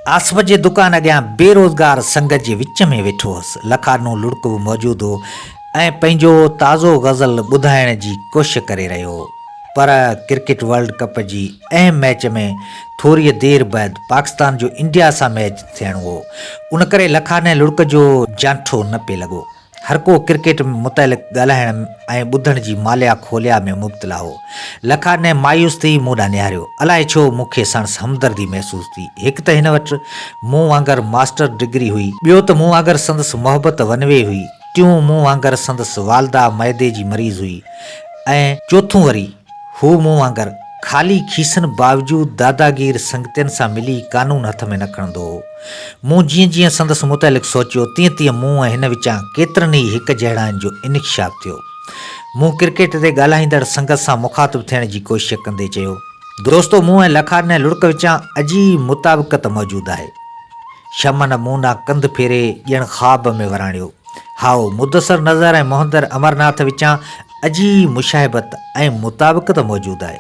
आसप जे दुकान अॻियां बेरोज़गार संगत जे विच में वेठो हुअसि। लखानो लुड़क बि मौजूदु हो ऐं पंहिंजो ताज़ो गज़ल ॿुधाइण जी कोशिशि करे रहियो हो। पर क्रिकेट वर्ल्ड कप जी अहम मैच में थोरी देरि बैदि पाकिस्तान जो इंडिया सां मैच थियणो हो। उन करे लखाने लुड़क जो जांठो न पिए लॻो। हर को क्रिकेट मुतलिक़ ॻाल्हाइण ऐं ॿुधण जी मालिया खोलिया में मुब्तला हो। लखाने मायूस थी मूं ॾांहुं निहारियो। अलाए छो मूंखे संदसि हमदर्दी महसूस थी। हिकु त हिन वटि मूं वांगुरु मास्टर डिग्री हुई, ॿियो त मूं वांगुरु संदसि मोहबत वनवे हुई, टियों मूं वांगुरु संदसि वालदा मैदे जी मरीज़ हुई, ऐं चोथों वरी हू मूं वांगुरु ख़ाली खीसनि बावजूदि दादागीर संगतियुनि सां मिली कानून हथ में न खणंदो हो। मूं जीअं जीअं संदसि मुतलिक़ सोचियो तीअं तीअं मूं ऐं हिन विचां केतिरनि ई हिकु जहिड़नि जो इनिक्शाफ़ थियो। मूं क्रिकेट ते ॻाल्हाईंदड़ संगत सां मुखातिब थियण जी कोशिशि कंदे चयो, दोस्तो, मूं ऐं लखान ऐं लुड़क विचां अजीब मुताबिक़त मौजूदु आहे। शमन मूं ॾांहुं कंधु फेरे ॼण ख़्वाब में वराणियो। हाओ, मुदसर नज़र ऐं मोहंदर अमरनाथ विचां अजीब मुशाहिबत ऐं मुताबिक़त मौजूदु आहे।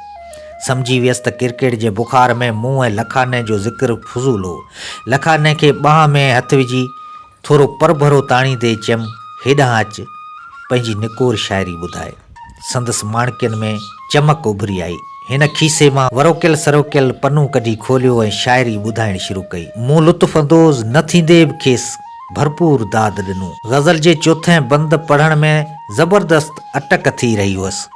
सम्झी वियसि त क्रिकेट जे बुख़ार में मूं ऐं लखाने जो ज़िक्र फज़ूल हो। लखाने खे बांह में हथु विझी थोरो परभरो ताणींदे चयमि, हेॾां अचु, पंहिंजी निकोर शाइरी ॿुधाए। संदसि माणकियुनि में चमक उभरी आई। हिन खीसे मां वरोकियल सरोकियल पन्नू कढी खोलियो ऐं शाइरी ॿुधाइण शुरू कई। मूं लुत्फ़ अंदोज़ न थींदे बि खेसि भरपूर दाद ॾिनो। गज़ल जे चोथें बंद पढ़ण में ज़बरदस्त अटक थी रही हुअसि,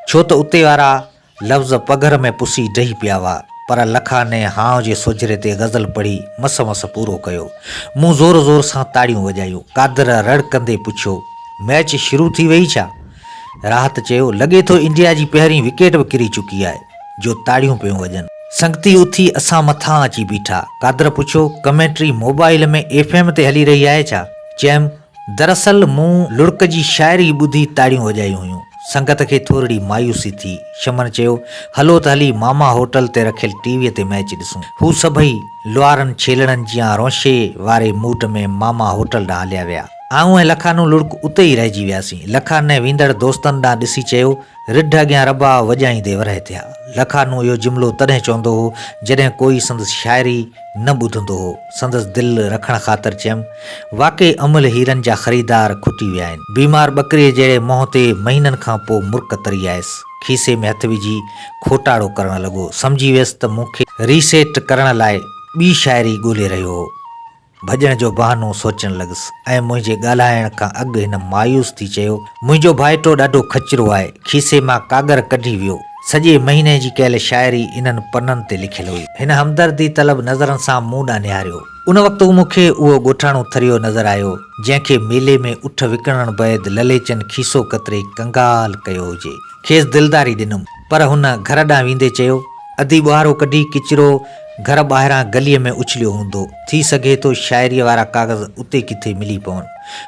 छो त उते वारा लफ़्ज़ पघर में पुसी डही पिया हुआ। पर लखाने हाव जे सोजरे ते गज़ल पढ़ी मस मस पूरो कयो। मूं ज़ोर ज़ोर सां ताड़ियूं वॼायूं। कादर रड़ कंदे पुछियो, मैच शुरू थी वई छा? राहत चयो, लॻे थो इंडिया जी पहिरीं विकेट बि किरी चुकी आहे, जो ताड़ियूं पियूं वॼनि। संगती उथी असां मथां अची बीठा। कादर पुछियो, कमेंट्री मोबाइल में FM ते हली रही आहे छा? चयमि, दरअसल मूं लुड़क जी शाइरी ॿुधी ताड़ियूं वॼायूं हुयूं। संगत खे थोरी मायूसी थी। शमन चयो, हलो त हली मामा होटल ते रखियल टीवीअ ते मैच ॾिसूं। हू सभई लुआरनि छेलड़नि जियां रोशे वारे मूड में मामा होटल ॾांहुं हलिया विया। आऊं ऐं लखानो लुड़क उते ई रहिजी वियासीं। लखाने वेंदड़ दोस्तनि ॾांहुं ॾिसी चयो, रिढ अॻियां रबा वॼाईंदे वरहे थिया। लखानो इहो जुमिलो तॾहिं चवंदो हो जॾहिं कोई संदसि शाइरी न ॿुधंदो हो। संदसि दिलि रखण ख़ातिर चयमि, वाक़ई अमुल हीरनि जा ख़रीदार खुटी विया आहिनि। बीमार ॿकरीअ जहिड़े मुंहं ते महीननि खां पोइ मुर्क तरी आयसि। खीसे में हथु विझी खोटाड़ो करणु लॻो। सम्झी वियसि त मूंखे रीसेट करण लाइ ॿी शाइरी ॻोल्हे रहियो हो। भॼण जो बहानो सोचणु लॻुसि ऐं मुंहिंजे ॻाल्हाइण खां अॻु हिन मायूस थी चयो, मुंहिंजो भाइटो ॾाढो खचिरो आहे। खीसे मां कागर कढी वियो। सॼे महीने जी कयल शाइरी इन्हनि पननि ते लिखियल हुई। हिन हमदर्दी तलब नज़रनि सां मूं ॾांहुं निहारियो। उन वक़्तु मूंखे उहो ॻोठाणो थरियो नज़र आयो, जंहिंखे मेले में उठ विकिणण बैदि ललेचनि खीसो कतरे कंगाल कयो हुजे। खेसि दिलदारी ॾिनुमि, पर हुन घर ॾांहुं वेंदे चयो, अधी ॿुहारो कढी किचिरो घर ॿाहिरां गलीअ में उछलियो हूंदो। थी सघे थो शाइरीअ वारा कागज़ उते किथे मिली पवनि।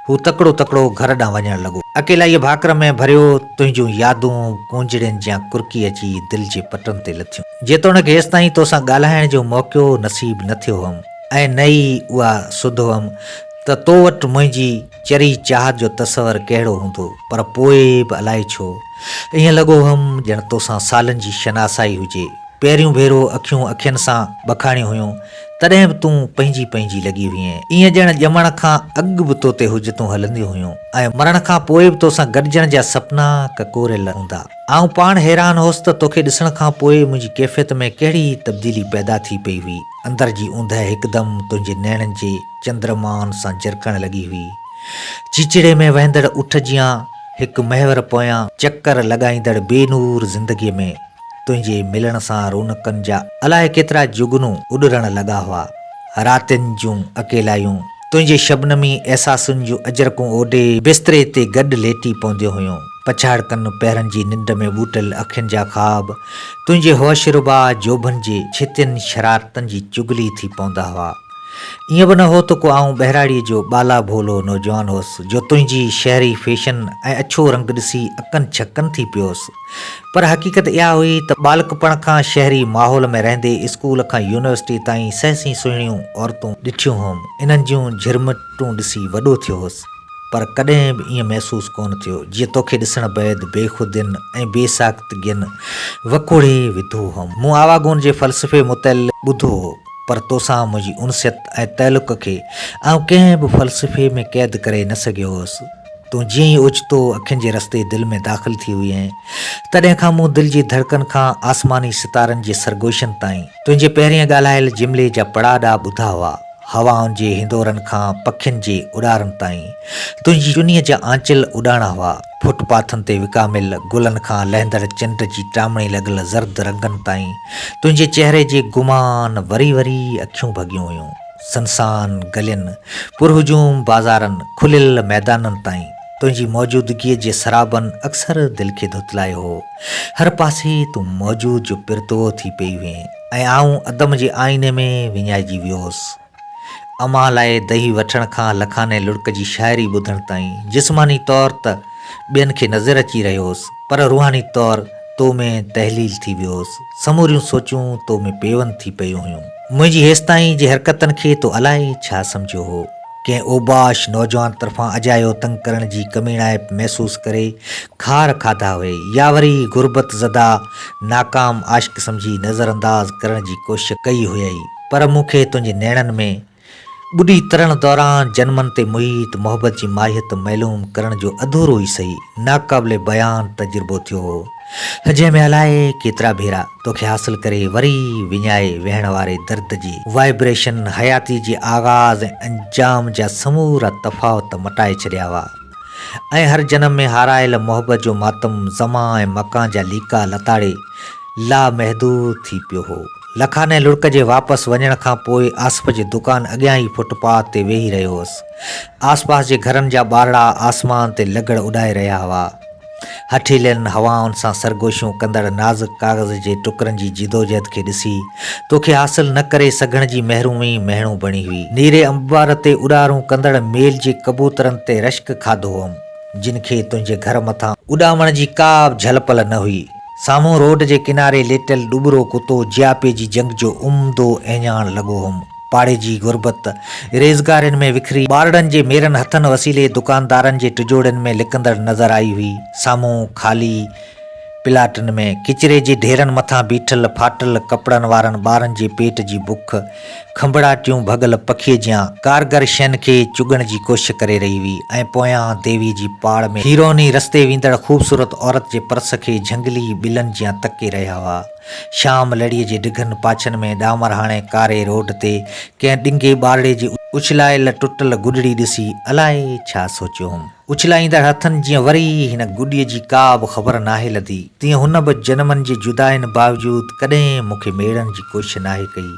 हू तकिड़ो तकिड़ो घर ॾांहुं वञणु लॻो। अकेलाई भाकुर में भरियो तुंहिंजूं यादूं कूंजड़ियुनि जा कुरकी अची दिलि जे पटनि ते लथियूं। जेतोणीकि हेसि ताईं तोसां ॻाल्हाइण जो मौक़ो नसीब न थियो हुअमि ऐं न ई उहा सुध हुअमि त तो वटि मुंहिंजी चरी चाहत जो तसवर कहिड़ो हूंदो। पर पोइ बि अलाए छो ईअं लॻो हुअमि ॼण तोसां सालनि जी शनासाई हुजे। पहिरियों भेरो अखियूं अखियुनि सां बखाणियूं हुयूं, तॾहिं बि तूं पंहिंजी पंहिंजी लॻी हुईं। ईअं ॼण ॼमण खां अॻु बि तो ते हुजतूं हलंदियूं हुयूं ऐं मरण खां पोइ बि तोसां गॾिजण जा सपना ककोरियल हूंदा। आऊं पाण हैरान हुअसि त तोखे ॾिसण खां पोइ मुंहिंजी कैफ़ियत में कहिड़ी तब्दीली पैदा थी पई हुई। अंदर जी ऊंदहि हिकदमि तुंहिंजे नैणनि जे चंद्रमान सां जरकण लॻी हुई। चिचिड़े में वहंदड़ उठ जियां हिकु महवर पोयां चकर लॻाईंदड़ बेनूर ज़िंदगीअ में तुंहिंजे मिलण सां रौनकनि जा अलाए केतिरा जुगनू उॾरण लॻा हुआ। रातियुनि जूं अकेलायूं तुंहिंजे शबनमी अहसासुनि जूं अजरकूं ओॾे बिस्तरे ते गॾु लेटी पवंदियूं हुयूं। पछाड़कनि पेरनि जी निंड में ॿूटल अखियुनि जा ख़्वाब तुंहिंजे होशरुबा जोभनि जे छितियुनि शरारतनि जी चुगली थी पवंदा हुआ। ईअं बि न हो त को आऊं ॿहिराड़ीअ जो बाला भोलो नौजवान हुअसि, जो तुंहिंजी शहरी फैशन ऐं अछो रंग ॾिसी अकनि छकनि थी पियो हुअसि। पर हक़ीक़त इहा हुई त बालकपण खां शहरी माहौल में रहंदे स्कूल खां यूनिवर्सिटी ताईं सहसी सुहिणियूं औरतूं ॾिठियूं हुअमि। इन्हनि जूं झिरमटूं ॾिसी वॾो थियो हुअसि, पर कॾहिं बि ईअं महसूसु कोन थियो जीअं तोखे ॾिसण बैदि बेख़ुदियुनि ऐं बेसाख्तगियुनि वकोड़े विधो हुअमि। मूं आवागुन जे फ़लसफ़े मुतल ॿुधो हो, पर तोसां मुंहिंजी उनसियत ऐं तइलुक़ खे आउं कंहिं बि फ़लसफ़े में क़ैद करे न सघियो हुअसि। तूं जीअं ई ओचितो अखियुनि जे रस्ते दिलि में दाख़िल थी हुई ऐं तॾहिं खां मूं दिलि जी धड़कन खां आसमानी सितारनि जे सरगोशन ताईं तुंहिंजे पहिरीं ॻाल्हायल जिमले जा पड़ाॾा ॿुधा हुआ। हवाउनि जे हिंदोरनि खां पखियुनि जे उॾारनि ताईं तुंहिंजी चुनीअ जा आंचल उॾाणा हुआ। फुटपाथनि ते विकामियल गुलनि खां लहंदड़ चंड जी टामणी लॻल ज़र्द रंगनि ताईं तुंहिंजे चहिरे जे गुमान वरी वरी अखियूं भॻियूं हुयूं। सनसान गलियुनि पुरहुजूम बाज़ारनि खुलियल मैदाननि ताईं तुंहिंजी मौजूदगीअ जे सराबनि अक्सर दिलि खे धुतलायो हो। हर पासे तूं मौजूद जो पिरतो थी पई हुई ऐं आऊं अदम जे आईने में विञाइजी वियो हुअसि। अमां लाइ दही वठण खां लखाने लुड़क जी शाइरी ॿुधण ताईं जिस्मानी तौरु त ॿियनि खे नज़र अची रहियो हुअसि, पर रूहानी तौरु तो में तहलील थी वियो हुअसि। समूरियूं सोचूं तो में पेवंद थी पयूं हुयूं। मुंहिंजी हेसिताईं जे हरकतनि खे तो अलाए छा सम्झो हो। कंहिं ओबाश नौजवान तरफ़ां अजायो तंग करण जी कमीणाइप महसूस करे खार खाधा हुए या वरी गुरबत ज़दा नाकाम आशिक सम्झी नज़रअंदाज़ करण जी कोशिश कई हुई। पर मूंखे तुंहिंजे नेणनि में ॿुॾी तरण दौरान जनमनि ते मुहित मोहबत जी माहियत मालूम करण जो अधूरो ई सही नाक़ाबिले बयान तजुर्बो थियो हो, जंहिंमें अलाए केतिरा भेरा तोखे हासिल करे वरी विञाए वेहण वारे दर्द जी वाइब्रेशन हयाती जे आगाज़ ऐं अंजाम जा समूरा तफ़ावत मटाए छॾिया हुआ ऐं हर जनम में हारायल मोहबत जो मातम ज़मा ऐं मकान जा लीका लताड़े लामहदूद थी पियो हो। लखाने लुड़क जे वापसि वञण खां पोइ आसिफ जे दुकान अॻियां ई फुटपाथ ते वेही रहियो हुअसि। आसपास जे घरनि जा ॿारड़ा आसमान ते लगड़ उॾाए रहिया हुआ। हठीलियुनि हवाउनि सां सरगोशियूं कंदड़ नाज़ुक काग़ज़ जे टुकड़नि जी जिदोजहद खे ॾिसी तोखे हासिल न करे सघण जी महरूमी महणो बणी हुई। नीरे अंबार ते उॾारूं कंदड़ मेल जे कबूतरनि ते रश्क खाधो हुअमि, जिन खे तुंहिंजे घर मथां उॾामण जी का बि झलपल न हुई। साम्हूं रोड जे किनारे लेटल ॾुबरो कुतो जियापे जी जंग जो उम्दो ऐञाण लॻो हुअमि। पाड़े जी गुरबत रेज़गारनि में विखरी ॿारड़नि जे मेरनि हथनि वसीले दुकानदारनि जे टिजोड़नि में लिकंदड़ नज़र आई हुई। साम्हूं ख़ाली प्लाटनि में किचिरे जे ढेरनि मथां बीठल फाटल कपिड़नि वारनि ॿारनि जे पेट जी बुख खंभड़ाटियूं भॻल पखीअ जियां कारगर शयुनि खे चुगण जी कोशिश करे रही हुई ऐं पोयां देवी जी पाड़ में हीरोनी रस्ते वेंदड़ ख़ूबसूरत औरत जे पर्स खे झंगली ॿिलनि जियां तके रहिया हुआ। शाम लड़ीअ जे डिघनि पाछनि में ॾामर हाणे कारे रोड ते कंहिं ॾिंगे ॿारड़े जी उछलायल टुटल गुॾड़ी ॾिसी अलाए छा सोचियो हुअमि। उछलाईंदड़ हथनि जीअं वरी हिन गुॾीअ जी का बि ख़बर नाहे लधी, तीअं हुन बि जनमनि जे जुदाइनि बावजूदि कॾहिं मूंखे मेड़ण जी कोशिश नाहे कई।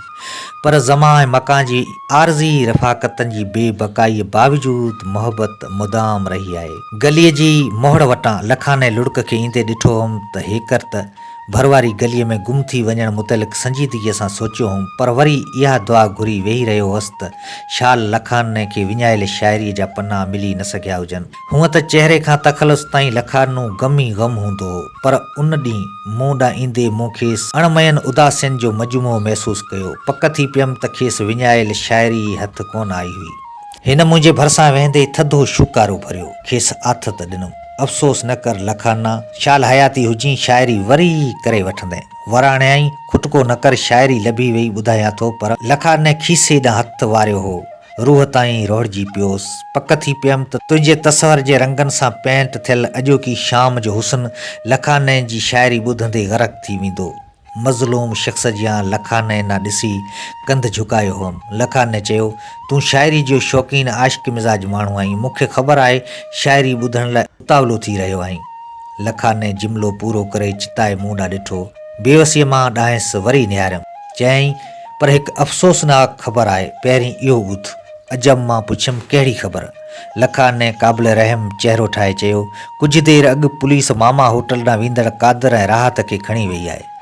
पर ज़मा ऐं मकान जी आरज़ी रफ़ाक़तनि जी बेबकाईअ बावजूदि मोहबत मुदाम रही आहे। गलीअ जी मोहड़ वटां लखाने लुड़क खे ईंदे ॾिठो हुअमि त हेकर त भरवारी गलीअ में गुम थी वञण मुतलिक़ संजीदगीअ सां सोचियो हुअमि, पर वरी इहा दुआ घुरी वेही रहियो हुअसि त शाल लखाने खे विञायल शाइरीअ जा पन्ना मिली न सघिया हुजनि। हूअं त चहिरे खां तख़लुस ताईं लखानो गम ई गम हूंदो हो, पर उन ॾींहुं मूं ॾांहुं ईंदे मूं खेसि अणमयनि उदासियुनि जो मजमूओ महसूसु कयो। पक थी पियमि त खेसि विञायल शाइरी हथ कोन आई हुई। हिन मुंहिंजे भरिसां वेंदे थधो शुकारो भरियो, खेसि आथत ॾिनुमि। अफ़सोस न कर लखाना, शाल हयाती हुजी शाइरी वरी करे वठंदे। वराणियाई खुटको न कर, शाइरी लभी वई ॿुधायां थो। पर लखाने खीसे ॾांहुं हथ वारियो हो, रूह ताईं रोड़जी पियोसि। पक थी पियमि त तुंहिंजे तसवर जे रंगनि सां पेंट थियल अॼोकी शाम जो हुस्न लखाने जी शाइरी ॿुधंदे ग़रक़ थी वेंदो। मज़लूम शख़्स जियां लखाने ना ॾिसी कंध झुकायो हुअमि। लखाने चयो, तूं शाइरी जो शौक़ीन आशिक़ मिज़ाज माण्हू आहीं, मूंखे ख़बर आहे शाइरी ॿुधण लाइ उतावलो थी रहियो आहीं। लखाने जुमिलो पूरो करे चिताए मूं ॾांहुं ॾिठो। बेवसीअ मां ॾांहुंसि वरी निहारियमि। चयईं, पर हिकु अफ़सोसनाक ख़बर आहे, पहिरीं इहो ॿुध। अजब मां पुछियमि, कहिड़ी ख़बर? लखाने क़ाबिल रहम चहिरो ठाहे चयो, कुझु देरि अॻु पुलिस मामा होटल ॾांहुं वेंदड़ कादर ऐं राहत खे खणी वई आहे।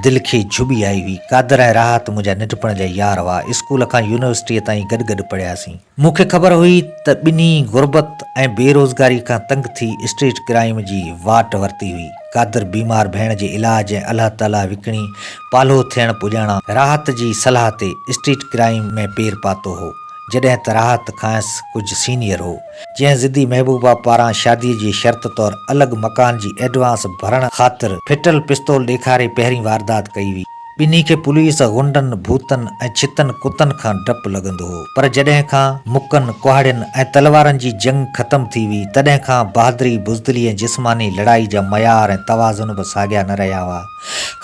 दिलि खे झुबी आई हुई। कादर ऐं राहत मुंहिंजा नंढपण जा यार हुआ। स्कूल खां यूनिवर्सिटीअ ताईं गॾु गॾु पढ़ियासीं। मूंखे ख़बर हुई त ॿिन्ही गुरबत ऐं बेरोज़गारी खां तंग थी स्ट्रीट क्राइम जी वाट वरिती हुई। कादर बीमार भेण जे इलाज ऐं अलाह ताला विकिणी पालो थियण पुॼाणा राहत जी सलाह ते स्ट्रीट क्राइम में पेर पातो हो। जॾहिं त राहत खांसि कुझु सीनियर हो, जंहिं ज़िदी महबूबा पारां शादीअ जी शर्त तौरु अलॻि मकान जी एडवांस भरण ख़ातिर फिटल पिस्तौल ॾेखारे पहिरीं वारदात कई हुई। ॿिन्ही खे पुलिस गुंडनि भूतनि ऐं छितनि कुतनि खां डपु लॻंदो हो। पर जॾहिं खां मुकनि कुहाड़ियुनि ऐं तलवारनि जी जंग ख़तमु थी हुई तॾहिं खां बहादुरी बुज़दिली ऐं जिस्मानी लड़ाई जा मयार ऐं तवाज़ुन बि साॻिया न रहिया हुआ।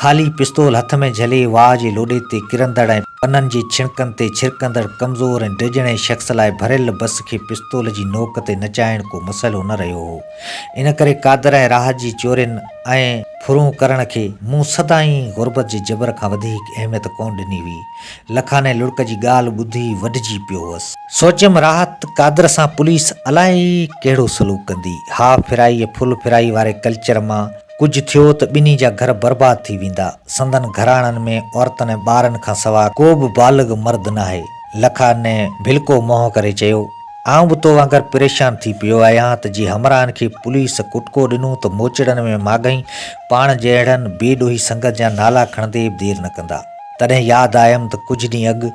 ख़ाली पिस्तौल हथ में झले वाह जे लोॾे ते किरंदड़ ऐं पननि जे छिणकनि ते छिरकंदड़ कमज़ोर ऐं डिॼणे शख़्स लाइ भरियल बस खे पिस्तौल जी नोक ते नचाइण को मसइलो न रहियो हो। इन करे कादर ऐं राहत जी चोरियुनि ऐं फुरूं करण खे मूं सदाईं गुरबत जे जबर खां वधीक अहमियत कोन ॾिनी हुई। लखाने लुड़क जी ॻाल्हि ॿुधी वढिजी पियो हुअसि। सोचियमि राहत कादर सां पुलिस अलाए कहिड़ो सलूक कंदी। हाफ फिराई ऐं फुल फिराई वारे कल्चर मां कुझु थियो त ॿिन्ही जा घर बर्बाद थी वेंदा। संदन घराणनि में औरतुनि ऐं ॿारनि खां सवाइ को बि बालिग़ मर्द न आहे। लखाने भिलको मोह करे चयो, आऊं बि तो वांगुरु परेशान थी पियो आहियां त जीअं हमराहनि खे पुलिस कुटको ॾिनो त मोचड़नि में माॻई पाण जहिड़नि बेॾोही संगत जा नाला खणंदे बि देरि न कंदा। तॾहिं यादि आयमि त कुझु ॾींहं अॻु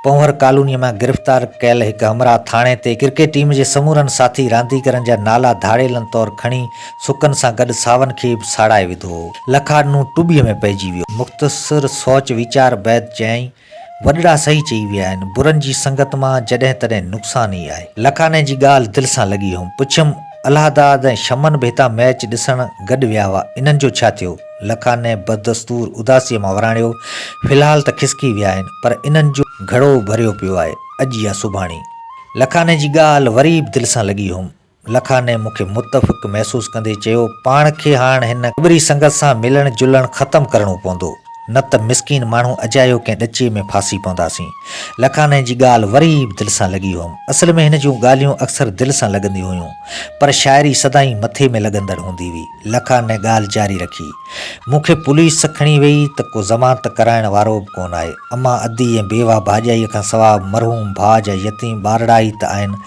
पौहर कॉलोनीअ मां गिरफ़्तार कयल हिकु हमराह थाणे ते क्रिकेट टीम जे समूरनि साथी रांदीगरनि जा नाला धाड़ेलनि तौरु खणी सुकनि सां गॾु सावनि खे बि साड़ाए विधो हो। लखानू टुॿीअ में पइजी वियो। मुख़्तसिर सोच वीचार बैदि चयईं, वॾड़ा सही चई विया आहिनि, बुरनि जी संगत मां जॾहिं तॾहिं नुक़सान ई आहे। लखाने जी ॻाल्हि दिलि सां लॻी हुअमि। पुछियमि, अलाहदाद ऐं शमन बेता मैच ॾिसणु गॾु विया हुआ, इन्हनि जो छा थियो? लखाने बदस्तूर उदासीअ मां वराणियो, फ़िलहाल त खिसकी विया आहिनि, पर इन्हनि जो घड़ो भरियो पियो आहे, अॼु या सुभाणे। लखाने जी ॻाल्हि वरी बि दिलि सां लॻी हुअमि। लखाने मूंखे मुतफ़िक़ महसूसु कंदे चयो, पाण खे हाणे हिन क़बरी संगत सां मिलणु जुलणु ख़तमु करिणो पवंदो, न त मिसकीन माण्हू अजायो कंहिं ॾचे में फासी पवंदासीं। लखाने जी ॻाल्हि वरी बि दिलि सां लॻी हुअमि। असल में हिन जूं ॻाल्हियूं अक्सर दिलि सां लॻंदियूं हुयूं, पर शाइरी सदाईं मथे में लॻंदड़ हूंदी हुई। लखाने ॻाल्हि जारी रखी, मूंखे पुलिस खणी वई त को ज़मानत कराइण वारो बि कोन आहे। अम्मा अदी ऐं बेवा भाॼाईअ खां सवाइ मरहूम भाउ जा यतीम ॿारड़ा ई त आहिनि,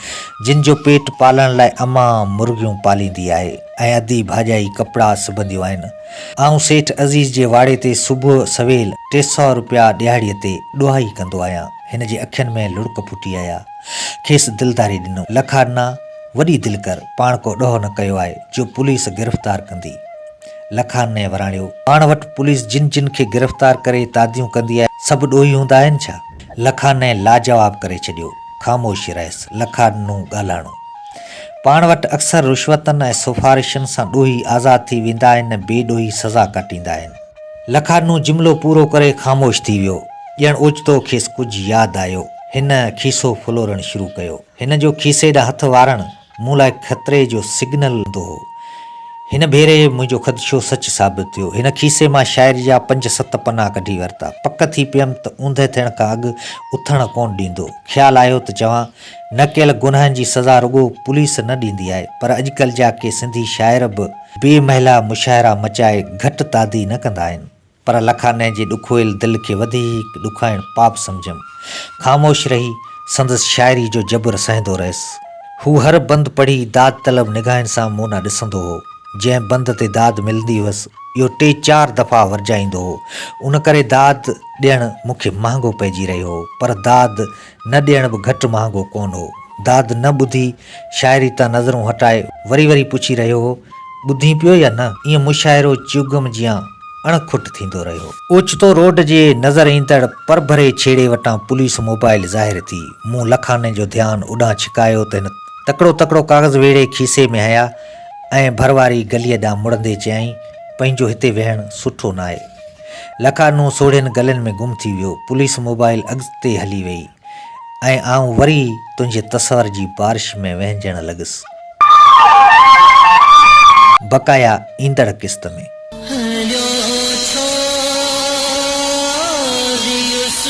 जिन जो पेट पालण लाइ अम्मा मुर्गियूं पालींदी आहे ऐं अदी भाॼाई कपिड़ा सिबंदियूं आहिनि। आऊं सेठ अज़ीज़ जे वाड़े ते सुबुह सवेल 300 रुपया ॾियाड़ीअ ते ॾुहाई कंदो आहियां। हिन जे अखियुनि में लुड़क फुटी आया। खेसि दिलदारी ॾिनो, लखाना वॾी दिलि कर, पाण को ॾोह न कयो आहे जो पुलिस गिरफ़्तार कंदी। लखाने वराणियो, पाण वटि पुलिस जिन जिन खे गिरफ़्तार करे तादियूं कंदी आहे सभु ॾोही हूंदा आहिनि छा? लखाने लाजवाब करे छॾियो। ख़ामोश रहियसि। लखानू ॻाल्हाइणो, पाण वटि अक्सर रुश्वतनि ऐं सिफ़ारिशुनि सां ॾोही आज़ादु थी वेंदा आहिनि ऐं बेॾोही सज़ा काटींदा आहिनि। लखानू जुमिलो पूरो करे ख़ामोश थी वियो। ॼण ओचितो खेसि कुझु यादि आयो। हिन खीसो फुलोरणु शुरू कयो। हिन जो खीसे ॾांहुं हथु वारणु मूं लाइ ख़तरे जो सिग्नल हूंदो हो। हिन भेरे मुंहिंजो ख़दशो सच साबित थियो। हिन खीसे मां शाइरी जा 5-7 पना कढी वरिता। पक थी पियमि त ऊंधे थियण खां अॻु उथणु कोन ॾींदो। ख़्यालु आयो त चवां, न कयल गुनाहनि जी सज़ा रुॻो पुलिस न ॾींदी आहे, पर अॼुकल्ह जा के सिंधी शाइर बि बेमहिला मुशाइरा मचाए घटि तादी न कंदा आहिनि। पर लखाने जे ॾुखोयल दिलि खे वधीक ॾुखाइण पाप सम्झमि। ख़ामोश रही संदसि शाइरी जो जबर सहंदो रहियसि। हू हर बंदि पढ़ी दाद तलब निगाहनि सां मूं ॾांहुं ॾिसंदो हो। जंहिं बंद ते दाद मिलंदी हुअसि इहो 3-4 दफ़ा वरजाईंदो हो। उन करे दाद ॾियणु मूंखे महांगो पइजी रहियो हो, पर दाद न ॾियण बि घटि महांगो कोन हो। दाद न ॿुधी शाइरी तां नज़रूं हटाए वरी पुछी रहियो हो, ॿुधी पियो या न? ईअं मुशाइरो चुगम जियां अणखुट थींदो रहियो। ओचितो रोड जे नज़र ईंदड़ परभरे छेड़े वटां पुलिस मोबाइल ज़ाहिर थी। मूं लखाने जो ध्यानु उॾां छिकायो त हिन तकिड़ो काग़ज़ वेड़े खीसे में हया ऐं भरवारी गलीअ ॾांहुं मुड़ंदे चयईं, पंहिंजो हिते वेहणु सुठो न आहे। लखानू सोढ़ियुनि गलियुनि में गुम थी वियो। पुलिस मोबाइल अॻिते हली वई ऐं आऊं वरी तुंहिंजे तसवर जी बारिश में वहिंजणु लॻुसि। बक़ाया ईंदड़ क़िस्त में।